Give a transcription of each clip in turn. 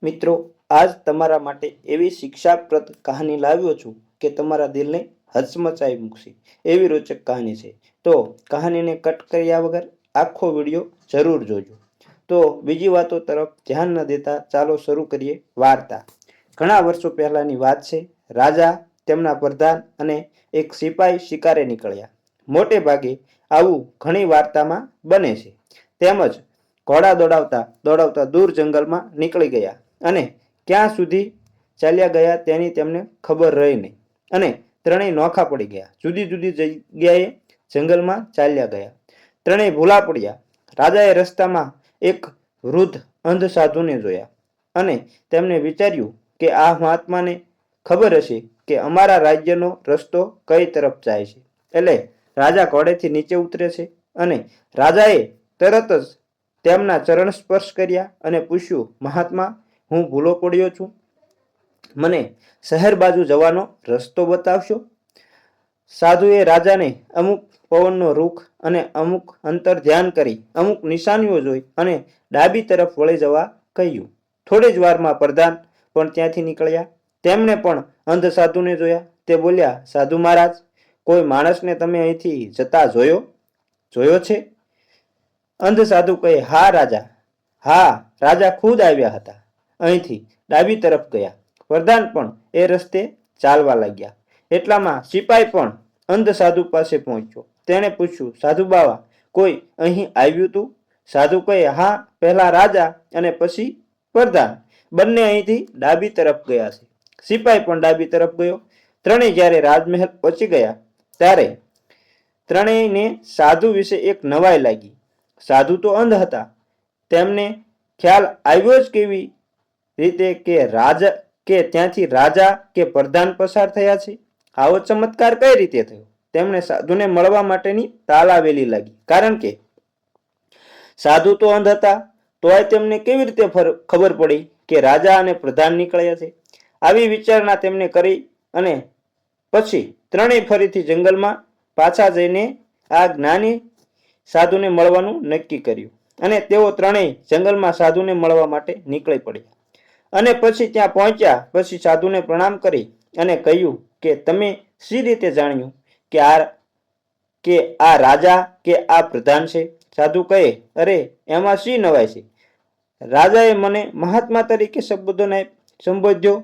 મિત્રો, આજ તમારા માટે એવી શિક્ષાપ્રદ કહાની લાવ્યો છું કે તમારા દિલને હચમચાવી મૂકશે એવી રોચક કહાની છે। તો કહાનીને કટ કર્યા વગર આખો વિડીયો જરૂર જોજો। તો બીજી વાતો તરફ ધ્યાન ન દેતા ચાલો શરૂ કરીએ વાર્તા। ઘણા વર્ષો પહેલાની વાત છે। રાજા, તેમના પ્રધાન અને એક સિપાઈ શિકારે નીકળ્યા। મોટે ભાગે આવું ઘણી વાર્તામાં બને છે। તેમજ ઘોડા દોડાવતા દોડાવતા દૂર જંગલમાં નીકળી ગયા અને ક્યાં સુધી ચાલ્યા ગયા તેની તેમને ખબર રહી નહીં અને ત્રણેય નોખા પડી ગયા। જુદી જુદી જગ્યાએ જંગલમાં ચાલ્યા ગયા। ત્રણેય ભૂલા પડ્યા। રાજાએ રસ્તામાં એક વૃદ્ધ અંધ સાધુને જોયા અને તેમને વિચાર્યું કે આ મહાત્માને ખબર હશે કે અમારા રાજ્યનો રસ્તો કઈ તરફ જાય છે। એટલે રાજા ઘોડેથી નીચે ઉતરે છે અને રાજાએ તરત જ તેમના ચરણ સ્પર્શ કર્યા અને પૂછ્યું, મહાત્મા, હું ભૂલો પડ્યો છું, મને શહેર બાજુ જવાનો રસ્તો બતાવશો? સાધુએ રાજાને અમુક પવનનો રૂખ અને અમુક અંતર ધ્યાન કરી અમુક નિશાનીઓ જોઈ અને ડાબી તરફ વળી જવા કહ્યું। થોડી જ વારમાં પ્રધાન પણ ત્યાંથી નીકળ્યા। તેમણે પણ અંધ સાધુને જોયા। તે બોલ્યા, સાધુ મહારાજ, કોઈ માણસને તમે અહીંથી જતા જોયો છે? અંધ સાધુ કહે, હા રાજા, હા, રાજા ખુદ આવ્યા હતા, અહીંથી ડાબી તરફ ગયા। પ્રધાન પણ એ રસ્તે ચાલવા લાગ્યા। એટલામાં સિપાઈ પણ અંધ સાધુ પાસે પહોંચ્યો। તેણે પૂછ્યું, સાધુ બાવા, કોઈ અહીં આવ્યું તું? સાધુ કહે, હા, પહેલા રાજા અને પછી પ્રધાન, બંને અહીંથી ડાબી તરફ ગયા છે। સિપાઈ પણ ડાબી તરફ ગયો। ત્રણેય જ્યારે રાજમહેલ પહોંચી ગયા ત્યારે ત્રણેયને સાધુ વિશે એક નવાઈ લાગી। સાધુ તો અંધ હતા, તેમને ખ્યાલ આવ્યો જ કેવી રીતે કે ત્યાંથી રાજા કે પ્રધાન પસાર થયા છે? આવો ચમત્કાર કઈ રીતે થયો? તેમને સાધુને મળવા માટેની તાલાવેલી લાગી, કારણ કે સાધુ તો અંધ હતા, તોય તેમને કેવી રીતે ખબર પડી કે રાજા અને પ્રધાન નીકળ્યા છે? આવી વિચારણા તેમને કરી અને પછી ત્રણેય ફરીથી જંગલમાં પાછા જઈને આ જ્ઞાની સાધુને મળવાનું નક્કી કર્યું અને તેઓ ત્રણેય જંગલમાં સાધુને મળવા માટે નીકળી પડ્યા અને પછી ત્યાં પહોંચ્યા પછી સાધુને પ્રણામ કરી અને કહ્યું કે તમે શી રીતે જાણ્યું કે આ રાજા કે આ પ્રધાન છે? સાધુ કહે, અરે, એમાં શી નવાઈ છે? રાજાએ મને મહાત્મા તરીકે સંબોધ્યો,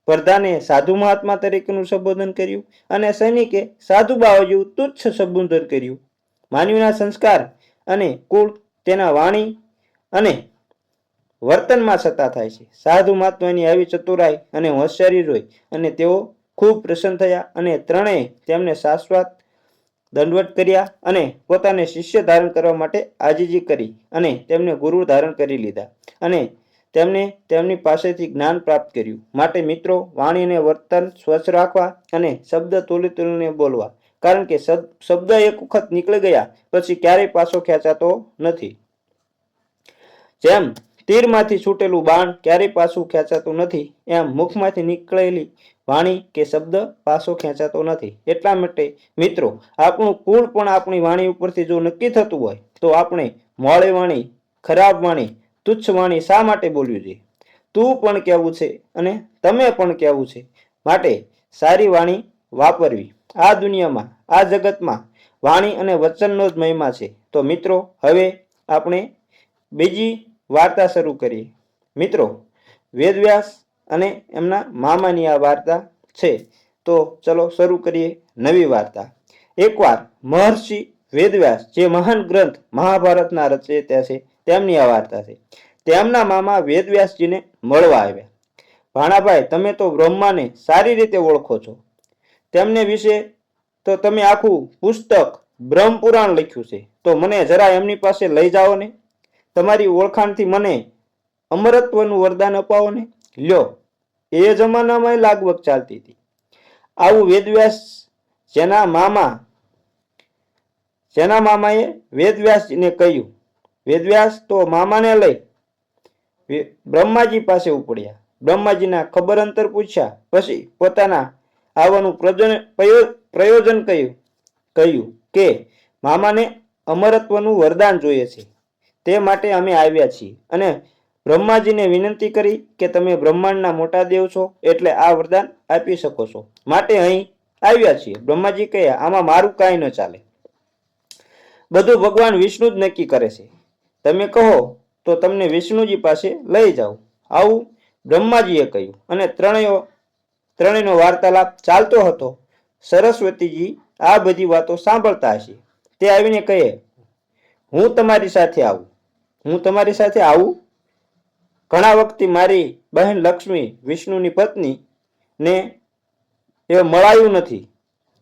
પ્રધાને સાધુ મહાત્મા તરીકેનું સંબોધન કર્યું અને સૈનિકે સાધુ બાવા જેવું તુચ્છ સંબોધન કર્યું। માનવીના સંસ્કાર અને કુળ તેના વાણી અને વર્તનમાં છતા થાય છે। સાધુ મહાત્માની આવી ચતુરાઈ અને હોશિયારી જોઈ અને તેઓ ખૂબ પ્રસન્ન થયા અને ત્રણેય તેમને શાશ્વત દંડવત કર્યા અને પોતાને શિષ્ય ધારણ કરવા માટે આજીજી કરી અને તેમને ગુરુ ધારણ કરી લીધા અને તેમને તેમની પાસેથી જ્ઞાન પ્રાપ્ત કર્યું। માટે મિત્રો, વાણી અને વર્તન સ્વચ્છ રાખવા અને શબ્દ તોલી તોલીને બોલવા, કારણ કે શબ્દ એક વખત નીકળી ગયા પછી ક્યારેય પાછો ખેંચાતો નથી। જેમ તીરમાંથી છૂટેલું બાણ ક્યારેય પાછું ખેંચાતું નથી, એમ મુખમાંથી નીકળેલી વાણી કે શબ્દ પાછો ખેંચાતો નથી। એટલા માટે મિત્રો, આપણું કુળ પણ આપણી વાણી ઉપરથી જો નક્કી થતું હોય તો આપણે મોડી વાણી, ખરાબ વાણી, તુચ્છ વાણી શા માટે બોલવી જોઈએ? તું પણ કહેવું છે અને તમે પણ કહેવું છે, માટે સારી વાણી વાપરવી। આ દુનિયામાં, આ જગતમાં વાણી અને વચનનો જ મહિમા છે। તો મિત્રો, હવે આપણે બીજી વાર્તા શરૂ કરીએ। મિત્રો, વેદવ્યાસ અને એમના મામાની આ વાર્તા છે। તો ચલો શરૂ કરીએ નવી વાર્તા। એકવાર મહર્ષિ વેદવ્યાસ, જે મહાન ગ્રંથ મહાભારતના રચયિતા છે, તેમની આ વાર્તા છે। તેમના મામા વેદવ્યાસજીને મળવા આવ્યા। ભાણાભાઈ, તમે તો બ્રહ્માને સારી રીતે ઓળખો છો, તેમને વિશે તો તમે આખું પુસ્તક બ્રહ્મપુરાણ લખ્યું છે, તો મને જરા એમની પાસે લઈ જાઓ ને, તમારી ઓળખાણથી મને અમરત્વનું વરદાન અપાવો ને। લ્યો, એ જમાનામાં લાગવગ ચાલતી હતી। આવું વેદવ્યાસ જેના મામાએ વેદવ્યાસજીને કહ્યું। વેદવ્યાસ તો મામાને લઈ બ્રહ્માજી પાસે ઉપડ્યા। બ્રહ્માજીના ખબર અંતર પૂછ્યા પછી પોતાના આવવાનું પ્રયોજન કહ્યું કે મામાને અમરત્વનું વરદાન જોઈએ છે, તે માટે અમે આવ્યા છીએ અને બ્રહ્માજીને વિનંતી કરી કે તમે બ્રહ્માંડના મોટા દેવ છો એટલે આ વરદાન આપી શકો છો, માટે અહીં આવ્યા છીએ. બ્રહ્માજી કહે આમાં મારું કાંઈ ન ચાલે, બધું ભગવાન વિષ્ણુ જ નક્કી કરે છે. તમે કહો તો તમને વિષ્ણુજી પાસે લઈ જાઓ. આવું બ્રહ્માજીએ કહ્યું અને ત્રણેયનો વાર્તાલાપ ચાલતો હતો. સરસ્વતીજી આ બધી વાતો સાંભળતા હશે. તે આવીને કહે હું તમારી સાથે આવું. ઘણા વખતથી મારી બહેન લક્ષ્મી વિષ્ણુની પત્ની ને એ મળાયું નથી.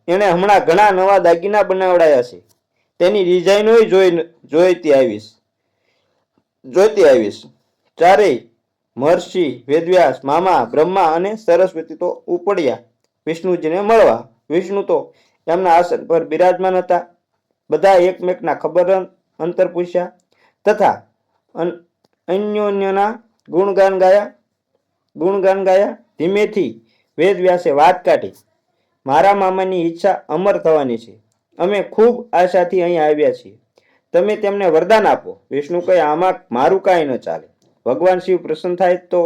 એણે હમણાં ઘણા નવા દાગીના બનાવડાયા છે. તેની ડિઝાઇનો જોઈતી આવીશ. ચારેય મહર્ષિ વેદવ્યાસ, મામા બ્રહ્મા અને સરસ્વતી તો ઉપડ્યા વિષ્ણુજીને મળવા. વિષ્ણુ તો એમના આસન પર બિરાજમાન હતા. બધા એકમેકના ખબર અંતર પૂછ્યા તથા અન્યોન્યના ગુણગાન ગાયા. ધીમેથી વેદવ્યાસે વાત કાઢી, મારા મામાની ઈચ્છા અમર થવાની છે. અમે ખૂબ આશાથી અહીં આવ્યા છીએ. તમે તેમને વરદાન આપો. વિષ્ણુ કહે આમાં મારું કાંઈ ન ચાલે. ભગવાન શિવ પ્રસન્ન થાય તો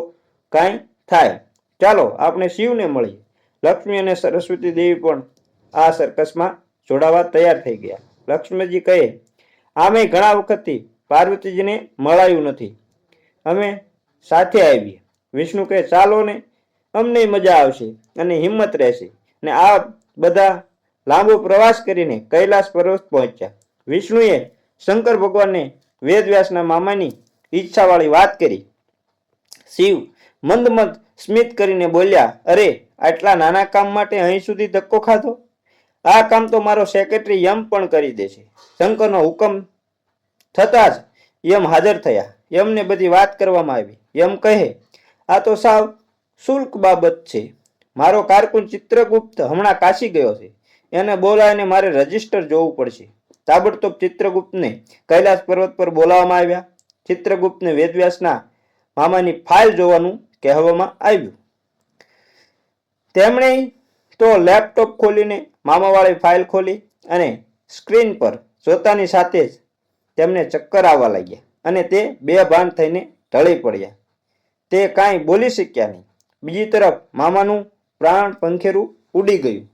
કાંઈ થાય. ચાલો આપણે શિવને મળીએ. લક્ષ્મી અને સરસ્વતી દેવી પણ આ સર્કસમાં જોડાવા તૈયાર થઈ ગયા. લક્ષ્મીજી કહે આમે ઘણા વખતથી પાર્વતીજીને મળાયું નથી, અમે સાથે આવીએ. વિષ્ણુ કહે ચાલો ને, અમને મજા આવશે અને હિંમત રહેશે. ને આ બધા લાંબો પ્રવાસ કરીને કૈલાસ પર્વત પહોંચ્યા. વિષ્ણુએ શંકર ભગવાનને વેદવ્યાસના મામાની ઈચ્છાવાળી વાત કરી. શિવ મંદ સ્મિત કરીને બોલ્યા, અરે આટલા નાના કામ માટે અહીં સુધી ધક્કો ખાધો? આ કામ તો મારો સેક્રેટરી યમ પણ કરી દેશે. શંકરનો હુકમ થતા જ યમ હાજર થયા. યમને બધી વાત કરવામાં આવી. યમ કહે આ તો સાવ શુલ્ક બાબત છે. મારો કારકુન ચિત્રગુપ્ત હમણાં કાશી ગયો છે. એને બોલાવીને મારે રજીસ્ટર જોવું પડશે. તાબડતોબ ચિત્રગુપ્તને કૈલાસ પર્વત પર બોલાવવામાં આવ્યા. ચિત્રગુપ્તને વેદવ્યાસના મામાની ફાઇલ જોવાનું કહેવામાં આવ્યું. તેમણે તો લેપટોપ ખોલીને મામાવાળી ફાઇલ ખોલી અને સ્ક્રીન પર જોતાની સાથે જ તેમને ચક્કર આવવા લાગ્યા અને તે બેભાન થઈને ઢળી પડ્યા. તે કાંઈ બોલી શક્યા નહીં. બીજી તરફ મામાનું પ્રાણ પંખેરું ઉડી ગયું.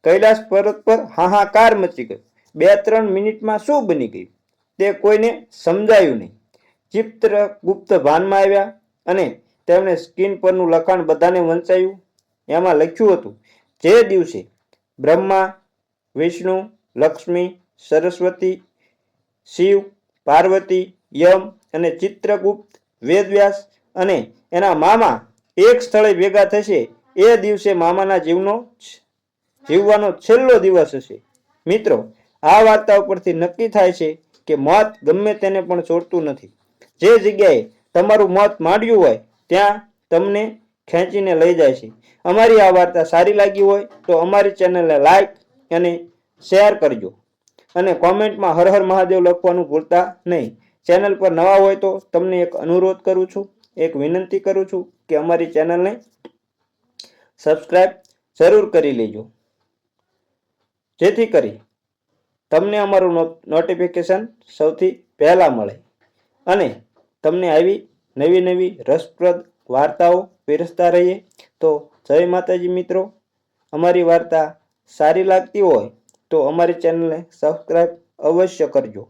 કૈલાસ પર્વત પર હાહાકાર મચી ગયો. 2-3 મિનિટમાં શું બની ગયું તે કોઈને સમજાયું નહીં. ચિત્રગુપ્ત ભાનમાં આવ્યા અને તેમણે સ્ક્રીન પરનું લખાણ બધાને વંચાયું. એમાં લખ્યું હતું, જે દિવસે બ્રહ્મા, વિષ્ણુ, લક્ષ્મી, સરસ્વતી, શિવ, પાર્વતી, યમ અને ચિત્રગુપ્ત, વેદવ્યાસ અને એના મામા એક સ્થળે ભેગા થશે એ દિવસે મામાના જીવવાનો છેલ્લો દિવસ હશે. મિત્રો, આ વાર્તા ઉપરથી નક્કી થાય છે કે મોત ગમે તેને પણ છોડતું નથી. જે જગ્યાએ તમારું મોત માંડ્યું હોય ત્યાં તમને ખેંચીને લઈ જાય છે. અમારી આ વાર્તા સારી લાગી હોય તો અમારી ચેનલને લાઈક અને શેર કરજો અને કોમેન્ટમાં હર હર મહાદેવ લખવાનું ભૂલતા નહીં. ચેનલ પર નવા હોય તો તમને એક અનુરોધ કરું છું, એક વિનંતી કરું છું કે અમારી ચેનલને સબસ્ક્રાઇબ જરૂર કરી લેજો, જેથી કરી તમને અમારું નોટિફિકેશન સૌથી પહેલા મળે અને તમને આવી નવી રસપ્રદ વાર્તાઓ પીરસતા રહીએ. તો જય માતાજી મિત્રો. અમારી વાર્તા સારી લાગતી હોય તો અમારી ચેનલને સબસ્ક્રાઇબ અવશ્ય કરજો.